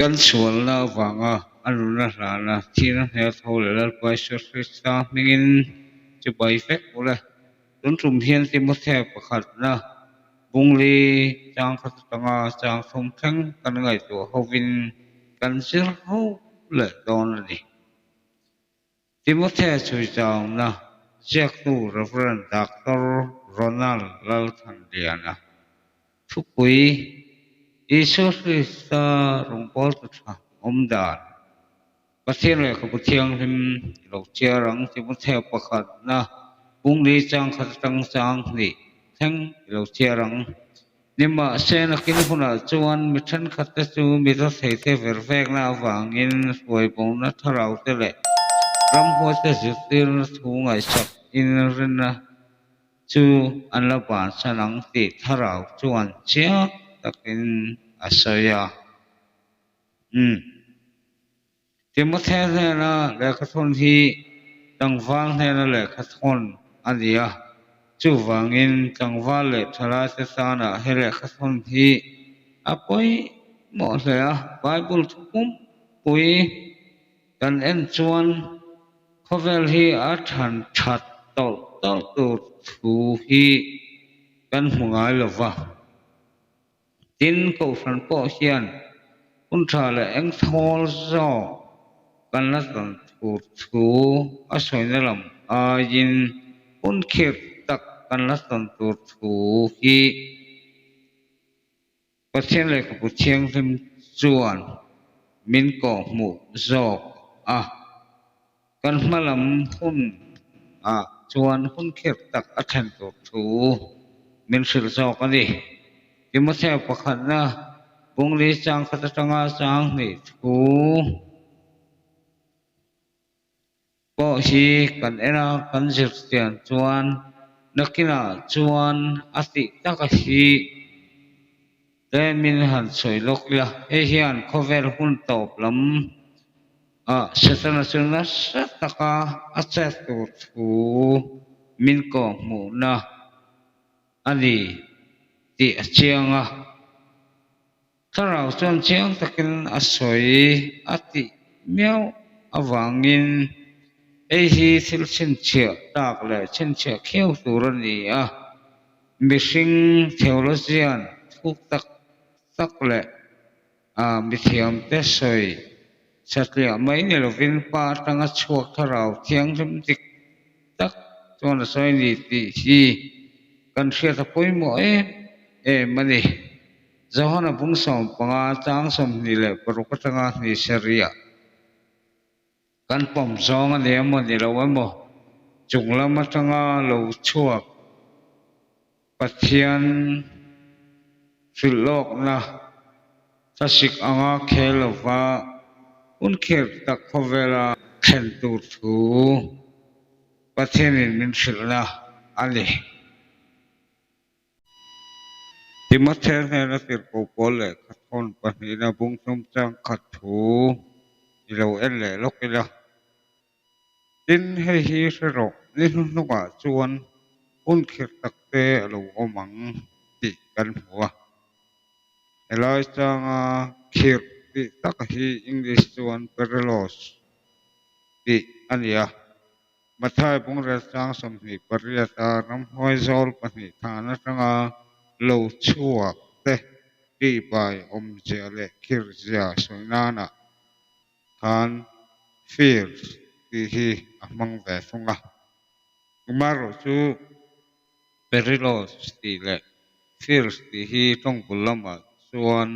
กันสวนละวังอันรุนแรงนะที่นั่นเหตุเขาเลยไปสุดที่สามมิงจะไปเฟกเลยต้นทุนเพียนที่มุดแทบประคัดนะบุงลีจางขัดตังจางสมแข็งกันไงตัวเขาวินกันเสียเขาเลยตอนนี้ที่มุดแทบช่วยจางนะเจ้าตัวรัฟรันดักตอร์โรนัลลาทันเดียนะทุกปีอิสุริสารุงปอลตุชาอมดานประเทศเลยกับประเทศที่เราเชื่อรังที่ประเทศประคัดนะบุงลีจังขัดจังจังนี่ทั้งเราเชื่อรังนี่มาเช่นนักกินคนละจวนมิชันขัดจูมิตรเสถียรเฟรเฟกนะฟังอินสวยปงนะทาราอุตเล่รำหัวจะจุดที่ทุ่งไอสักอินเรนะจูอันละบานสนังติทาราจวนเชียตักินอาศัยที่มุดแท้นะเลขทุนที่ตั้งฟังแท้นะเลขทุนอันเดียจูฟังอินตั้งฟังเลขทราเสสานะให้เลขทุนที่ไปหมดเลยไบเบิลทุกมุมปุยกันเอ็นชวนเขาเวลที่อาจารย์ชัดต่อตัวทูฮีกันหัวไงหรอวะดินเขาฝันปอเชียนคุณชาเลเอ็งทอลซอกันละตันทูอาศัยในลำยินคุณเขียตักกันละตันทูฮีประเทศเลยกับประเทศที่จวนมินก่อหมู่จอกกันมาลำหุ่นจวนหุ่นเขียตักอัฐันทูมินสิลจอกกันดิที่มาแทบประคันนะบุงลีจังขัดจังจังนี่ทูปอชีกันเอ็นะกันจิตเตียนจวนนักกินาจวนอติตักชีแต่มินหันสวยลกละเฮียนเขาเวรหุ่นตบลำเสตนาจุนัสตะกาอัจฉริยะทูมินก็หมู่นะอันนี้ที่เชียงถ้าเราจนเชียงตะกินอาศัยอติเมียววังอินที่สิลชินเชียตากเลยชินเชียเขียวสุรนีมิสิงเทโอโลจีนทุกตักเลยมิเทียมเตสอยสัตย์ไม่เนี่ยเราวินปาตั้งช่วงถ้าเราเที่ยงจำติกตักจนสอยนี่ที่กันเชียตะปุยหมอยมันนี่จะหันบุ้งสมปังจางสมนี่แหละปรุกตังนี่เสียกันปมซองอันนี้มันนี่เราไว้หมดจุงละมาตังเราช่วงปัจเจียนฟิลโลกนะถ้าสิกอ่างเคลว่าอุนเขียตักพเวลาเข็นตูทูปัจเจียนมินสิลนะอันนี้ที่มาเทนเนี่ยติดโปโปเลยขัดคนปนีนะบุ้งสมจังขัดถูเราเอ็นเลยลกอีละดินให้ฮีสรกนี่นุกจวนอุนเขียตักเตะเราเอามังติกันหัวเราจังเขียติตักฮีอังกฤษจวนเปรโลสติอันนี้มาท้ายบุ้งเรจังสมนิปริยตาน้ำห้อยจอลปนีฐานะจังเราชั่วเตะดีไปเจเลคิรจาสวยนานะทานฟิลส์ที่มังเวฟงะมารู้จูเปริโลสติเลฟิลส์ที่ต้องบุลมาส่วน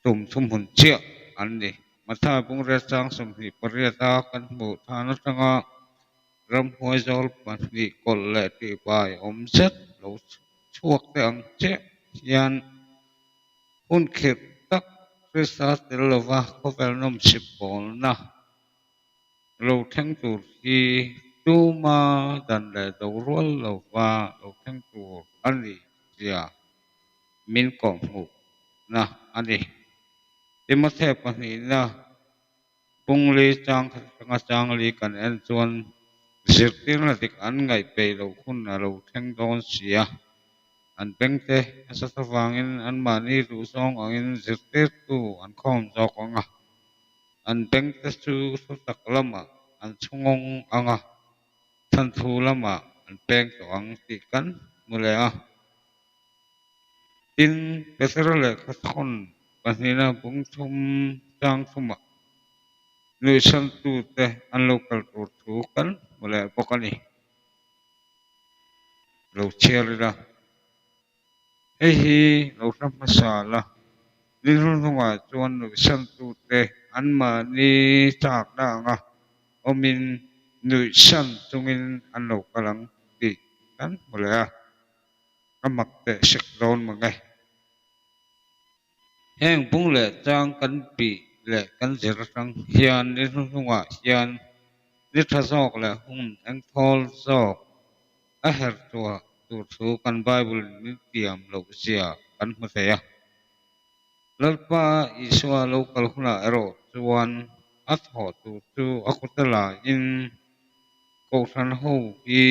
ตุ่มทุ่มหุ่นเชี่ยอันนี้มาถ้าบุ้งเรจังสมหิปริยตากันหมู่ฐานะจังรำหัวจอลปันนี้กลเลตีไปเซ็ตเราช่วงแต่อังเจยันหุ่นเขียตักริสาติลวะเขาเป็นน้ำสิบปอนนะเราทั้งตัวที่ดูมาดันเลยตัวรัวเราว่าเราทั้งตัวอันนี้จะมินกองหูนะอันนี้ที่มาเทปนี้นะปุงลีจังจังลีกันเอ็นส่วนสิทธิ์นั่นติดอันไงไปเราคุณเราทั้งโดนเสีย an pengte asatawangin an mani tu song angin zirte tu an khom jok anga an pengte chu sutak lama an chungong anga than thu lama an peng to ang ti kan mule a tin petrole khathon panina bung thum tang thuma nu san tu te an local tur thu kan mule pokani lo cherila hi lo ram masala lirun hunga chuan nu san tu te an ma ni chak na nga omin nu san tungin an lo kalang ti kan mule a kamak te sek don mangai heng bung le chang kan pi le kan zir sang hian lirun hunga hian ni thazok le hun ang thol zok a her tua tu thu kan bible ni tiam lo sia kan hmuthaya lalpa iswa local huna ero chuan a tho tu chu akutala in ko than ho hi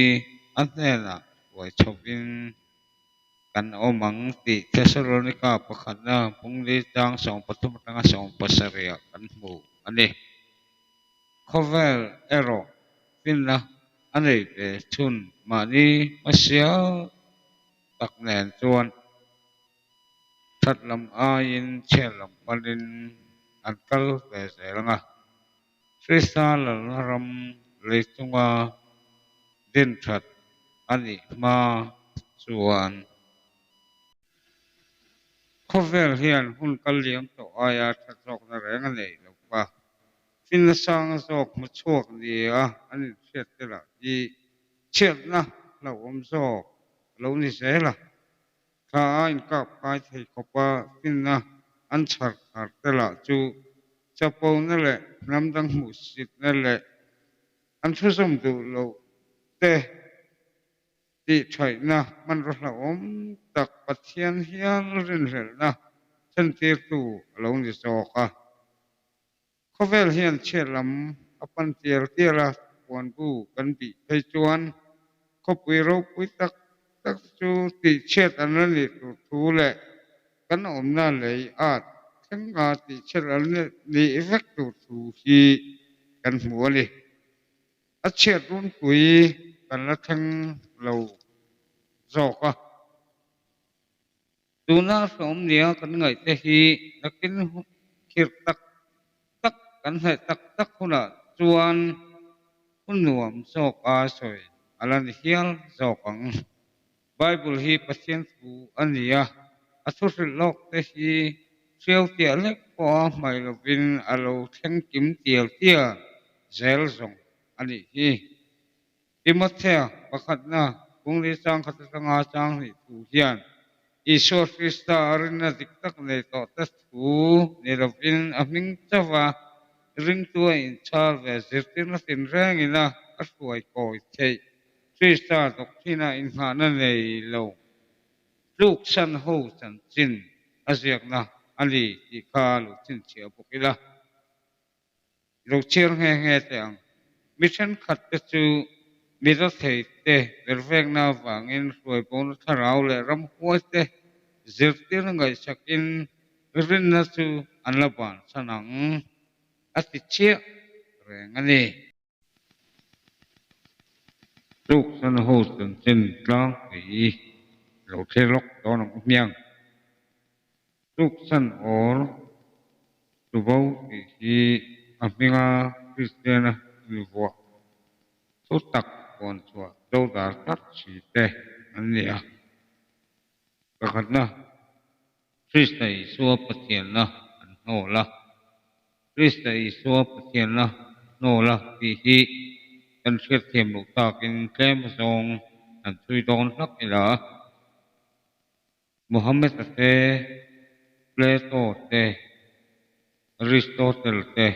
an hena wai chopin kan omang ti Thessalonica pakhat na pungli tang song patum tanga song pasaria kan hmu ani khovel ero pinna anei pe thun mani masia taknen chuan thatlam ain chelam palin ankal ve zelanga Trisal laram leitunga din that ani ma chuan khovel hian hun kaliam to aya thatok na renga nei lokpa fin sang zok mu chuak ni a ani chet tela i chet na lo om zok lo ni zela tha in kap kai thei kopa fin na an char khar tela chu chapo na le namdang mu sit na le an thusum du lo te ti thai na man ro la om tak pathian hian rin hel na chen tir tu lo ni zoka khovel hian chelam apan tiar tiara puan bu kan bi thei chuan khopui ro pui tak tak chu ti chet an ni tu thu le kan om na lei at thenga ti chet an ni effect tu thu hi kan hmu ani a chet run pui kan la thang lo zoka tuna som nia kan ngai te hi nakin khir tak tak kan hai tak tak huna chuan hunuam zok a soi alan hial zokang bible hi pathian fu ania athur lok te hi riau tia lek po mai lovin alo theng kim tial tia zel zong ani hi Timothea pakhat na pungli chang khat tanga chang ni tu hian Isor Krista arina diktak nei to ta thu ni lovin aming chawa ring tua in chal ve zirtin tin reng ina a suai koi thei Krista dokthina in hana nei lo luk san ho san chin aziak na ali ti kha lu chin chia bukila lo cher nge tang mission khat te chu mi ro thei te vervek na wangin suai pon tharau le ram huai te zirtir ngai sakin rin na chu anlaban sanang ati chia rengani luk san ho san chin tlang ti lo the lok don miang luk san or tu bau ti aminga Christiana liwa tu tak kon chua do dar tak chi te ania pakhat na Krista Isua pathian na an ho la Krista Isua pathian na no la ti hi kan thiat thiam lu takin tlem zong an thui don lak ila Muhammad te Plato te Aristotle te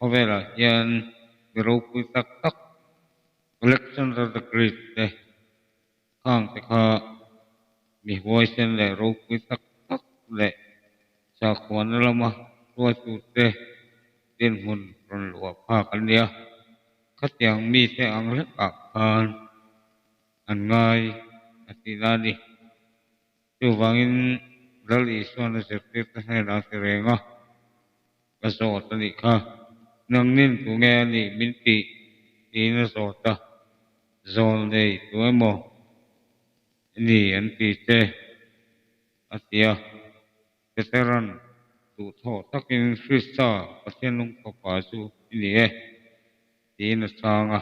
ovela hian gero pui tak tak Alexander the Great te khang te kha mi huai sen le ro pui tak tak le sa khwan lama tua tu te tin hun ron lua pha kan nia khatyang mi te ang le ka khan an ngai atinani chu wangin rali suan sekte hai na serenga kaso tani kha nangnin tu nge ni minti ina sota zon nei tuemo ni anti te atia veteran tu tho takin frista pasianung papa su ni ina sanga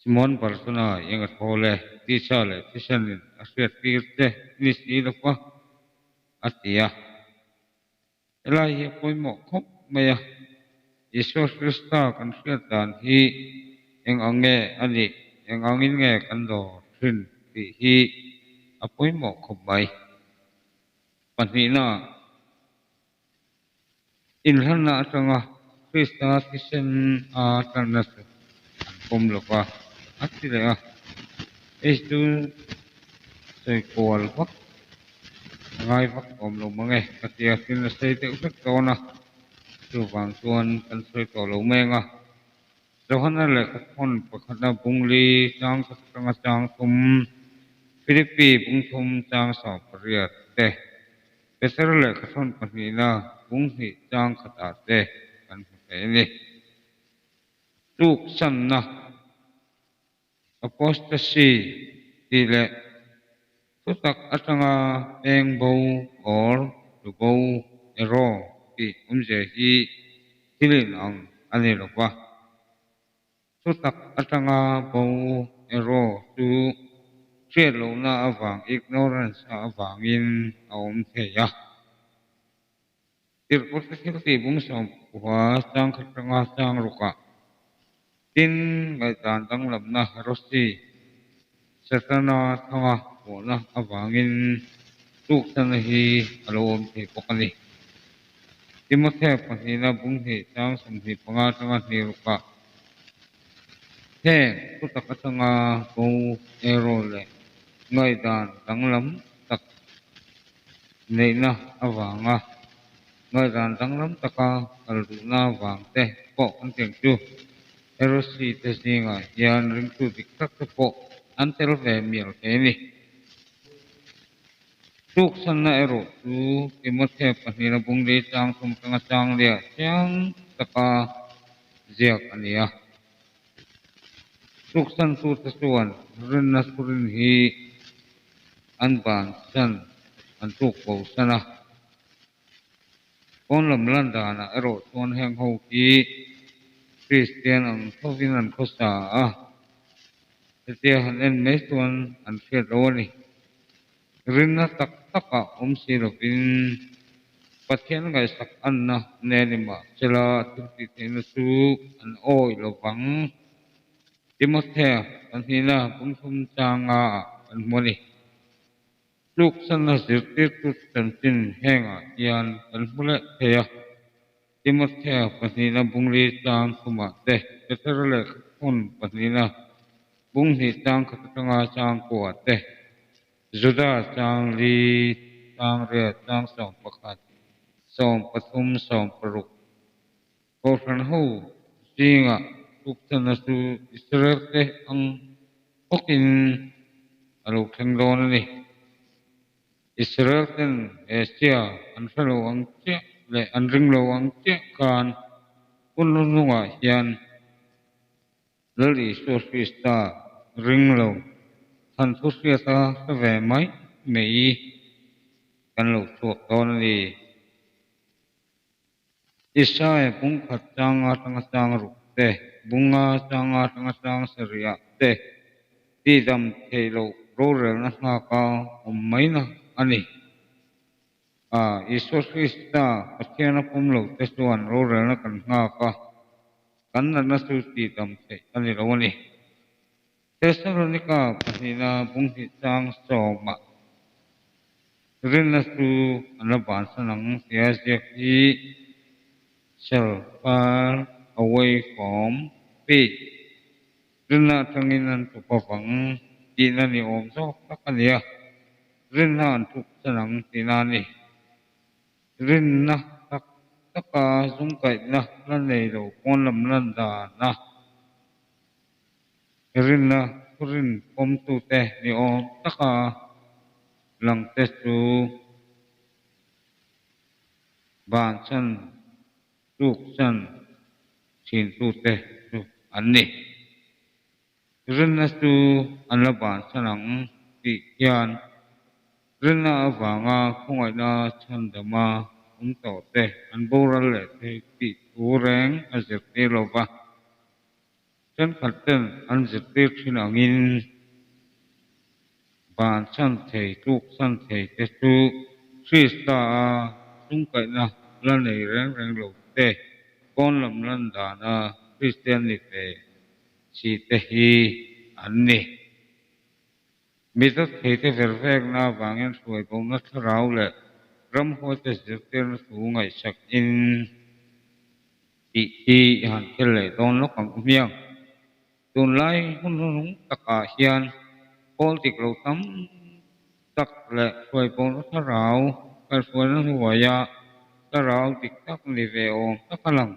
Simon Persona yang thole ti sale tisan asiat tirte ni sila pa atia elai poimo khop maya Yesus Krista kan siatan hi eng ange ani eng angin nge kan do thin ti hi apoimo khop mai panina inhana atanga Krista tisen a tanas kom loka atile estu sei kol wak ngai wak kom lo mange katia tin sei te usek tona chu wang chuan kan sei to lo menga rohana le khon pakhana bungli chang sanga chang tum philippi bungthum chang sa pariat te peser le khon panina bunghi chang khata te kan pe ni tuk sanna apostasy tile tutak atanga engbo or lugo ero ti umje hi tilin ang ani lokwa tutak atanga bo ero tu chelo na awang ignorance awangin aum theya tirput ti bungsom wa chang khatanga chang ruka tin ngai tan tang lamna rosti satana thanga bona awangin tuk tan hi alom thi pokani timothe panina bunghi chang somhi panga tanga ni ruka he tutakatanga ko erole ngai dan tanglam tak neina awanga ngai dan tanglam taka aluna wangte ko anteng chu erosi tesinga yan ringtu diktak po antel ve miel keni tuk sanna ero tu timothe panina bungli chang sum tanga chang lia chang taka ziak ania tuk san su tasuan rinna surin hi anban san antuk po sana kon lam landana ero tuan heng ho ki Christian ang thovinan khosa tetia han en mes tuan an fiat roni rinna tak taka siropin pathian ngai sak anna nenima chela tuti tena su an oi lovang Timothea anhina pungthum changa an moni luk sanna zirtir tu tantin henga yan an mule theya Timothea panina bungli chang kuma te teterle khon panina bunghi chang khatanga chang ko te juda chang li chang re chang som pakhat som pathum som paruk ko than ho singa tuk sana su Israel te ang okin alo thenglon ni Israel ten Asia an felo ang che le an ringlo ang che kan unununga hian lali sofista ringlo than thusia ta ve mai mei kan lo thuak ton ni Isai bung khat changa tanga chang ru te bunga changa tanga chang seria te ti dam thelo ro rel na nga ka mai na ani Yesus Krista patiana pumlo te suan ro rel na kan nga ka kan na su ti dam te ani ro ni Thessalonica pasina bung hi chang soma rin na su anaban sanang sia sia ki shall far away from faith. Rinna tanginan tu pavang tina ni om so takania. Rinna antuk sanang tinani. Rinna tak taka zungkait na lanay do konlam landa na. Rinna kurin om tu te ni om taka ลังเตสูบ้านฉันลูกฉันชินตูเตสูอันนี้เรื่องนั้นสูอันละบ้านฉันหลังติยานเรื่องนั้นวางาคงไอ้นาฉันดมาต่อเตอันโบราณเลยติตูแรงอันเสพติโลบะฉันขัดเต้นอันเสพติชินางินบ้านฉันเทลูกฉันเทเตสูชีสตาสุงไก่นะลันในแรงโลเตก้อนลำลันดานาคริสเตียนิเตชีเตฮีอันนี้มิตรเทเตเฟรเฟกนาบางเงินสวยปงนัทราวเลยรำหัวเตสิเตนสูงไอชักอินอีหันเกเลยตอนลกของเมียงตุนไล่หุ่นตะกาเฮียนโพลติกเราตั้มตักเลยสวยปงนัทราวกันสวยนั้นหัวยาตะราวติกตักนิเวองตะกลัง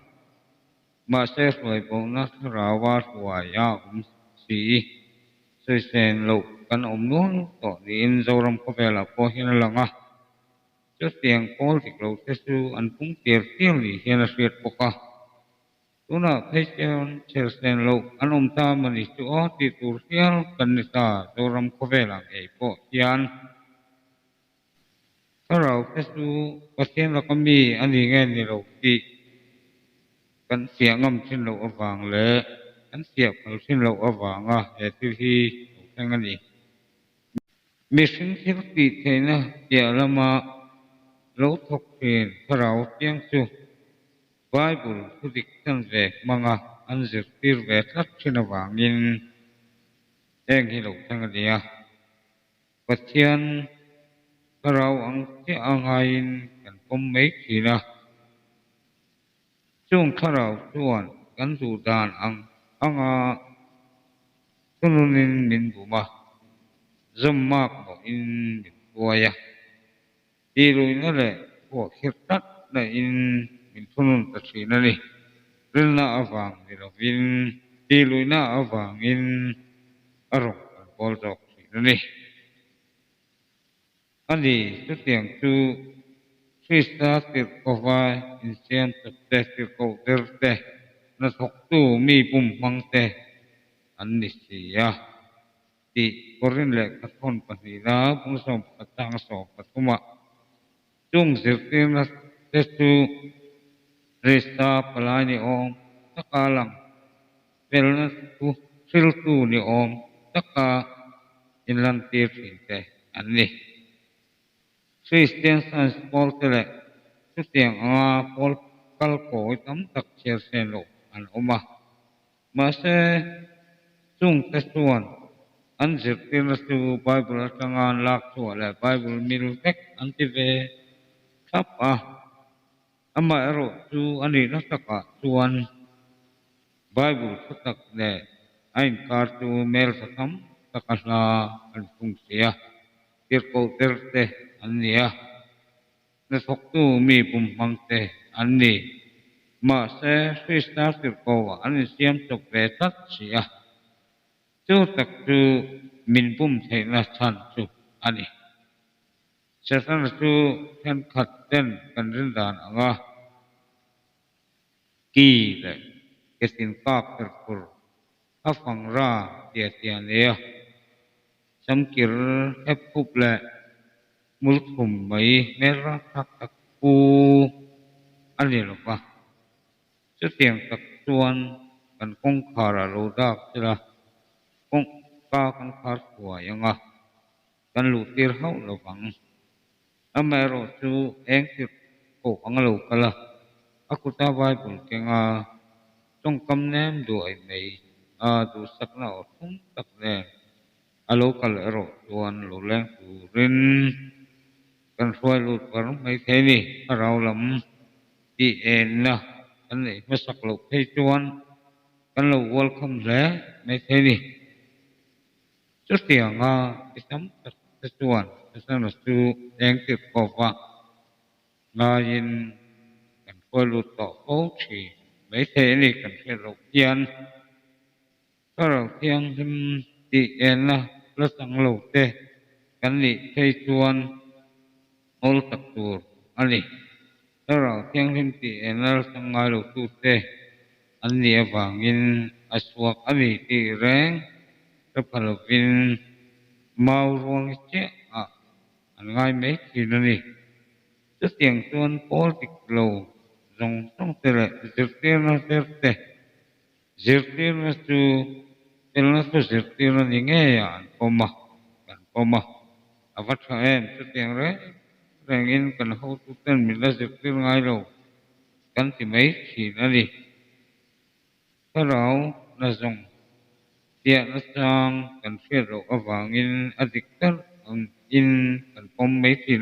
มาเสสวยปงนัทราวาหัวยาสีสวยเซนโลกันนู้นต่อนี้อินโซรมก็เปล่าพอเห็นลังอ่ะจะเสียงโพลติกเราเทสูอันพุ่งเตียร์เตียงลีเห็นเสียดปกะตุน่าเพชรเชลเซนโลอันตามันอิสุอติตุรเซียลกันนิสาโซรมก็เปล่าไอ้พอยันถ้าเราเทสูก็เสียงเราก็มีอันนี้ไงนี่เราที่กันเสียงงำชิ้นเราอวังเลยกันเสียบเราชิ้นเราอวังอ่ะเหตุที่ทั้งนี้มีสิ่งที่ติดเทนะเดี๋ยวเรามาเราทกเห็นถ้าเราเพียงสูไบเบิลพุทธิคันเวมังอ่ะอันจะติดเวทัดชิ้นวังอินเองที่เราทั้งนี้อ่ะปัจจัยถ้าเราอังที่อังไงกันผมไม่ขีนะช่วงถ้าเราส่วนกันสู่ดานอังตุนุนินมินบุมาจำมากบอกอินมินบัวยะที่รู้นั่นแหละพวกเฮ็ดตัดในอินมินทุนุนตัดสินนั่นนี่เรื่องน่าอฟังที่เราวินที่รู้น่าอฟังอินอารมณ์บอลจอกสินั่นนี่อันนี้สุดที่ยังชูชีสตาติดกว่าอินเซียนตัดแต่ติดกว่าเดิร์เตนั่นทุกตัวมีปุ่มฟังเตอันนี้สิยะที่คนเรียนเล็กกับคนปฏิลาบุญสมกับทางสอบกับทุมาจงเสียทีนั้นเตสูเรสตาพลายนิอมตะกาลังเวลนัสตุสิลตูนิอมตะกาอินลันตีสินเตอันนี้คริสเตียนสันสปอลเตเลสุดที่ยังพอลคัลโกยตั้มตักเชียร์เซนโลอันออกมาเสจงเตส่วนอันเสพติดสู่ไบเบิลตั้งงานลักษณะและไบเบิลมิลเทคอันที่เวทับอามาเอโรสู่อันนี้นักตะส่วนไบเบิลสุดตักเล่ไอ้การ์ตูเมลสักคำตะกันลาอันฟุงเสียเกี่ยวกับเตอร์เตอันนี้นั่นทุกตัวมีปุ่มฟังเตอันนี้มาเสฟิสตาสิโกวอันนี้เสียมตกเวทัดเสียจู่ตักจู่มินปุ่มเทนัสันจู่อันนี้เช่นนั้นจู่แทนขัดเต้นกันเรื่องดานอ่ะกีเลยเกสินกากตะกุรถ้าฟังราเตียเตียนเนี่ยสมกิรเอฟคุบเลยมุลคุมไม่เมรักตะกูอันนี้หรอกปะจะเตียงตักส่วนกันคงขาราโลดากใช่ละคงกากันขาดหัวยังกันลูตีร์เขาระวังอเมริกาเองที่โกอังโลกละaku ta vai pun kenga trong cam nem du ai nei du sakna thum tak ne alo kal ero tuan lo leng tu rin kan suai lut par mai the ni rau lam ti en na kan nei masak lo thei tuan kan lo welcome le mai the ni chu tianga isam tak tuan sana su eng ti ko wa nga yinพอรู้ต่อโอ้ชีไม่เท่นี่กันแค่เราเทียนถ้าเราเทียงทำตีเอ็นนะแล้วสังโลกเต กันลิใช้ชวนโอลตักตูอันนี้ถ้าเราเที่ยงทิมตีเอ็นเราสังไงลูกตูเตอันนี้บางอินอสวกอันนี้ตีแรงก็พลวินมาวรวงเจ้าอันง่ายไม่ทีนั่นนี่จะเตียงส่วนโพลิกโลจงต้องเตะจิตเตียนเตะจิตเตียนสูเตลสูจิตเตียนยังไงอันพอมาอาวัตถุเอ็นจะเตียงแรงอินกันเขาตุเต้นมีละจิตเตียนง่ายโลกันที่ไม่ทีนั่นนี่ถ้าเราน่าจงเตียนจังกันเชื่อเราบางอินอดิกเตอร์อินกันพอไม่ที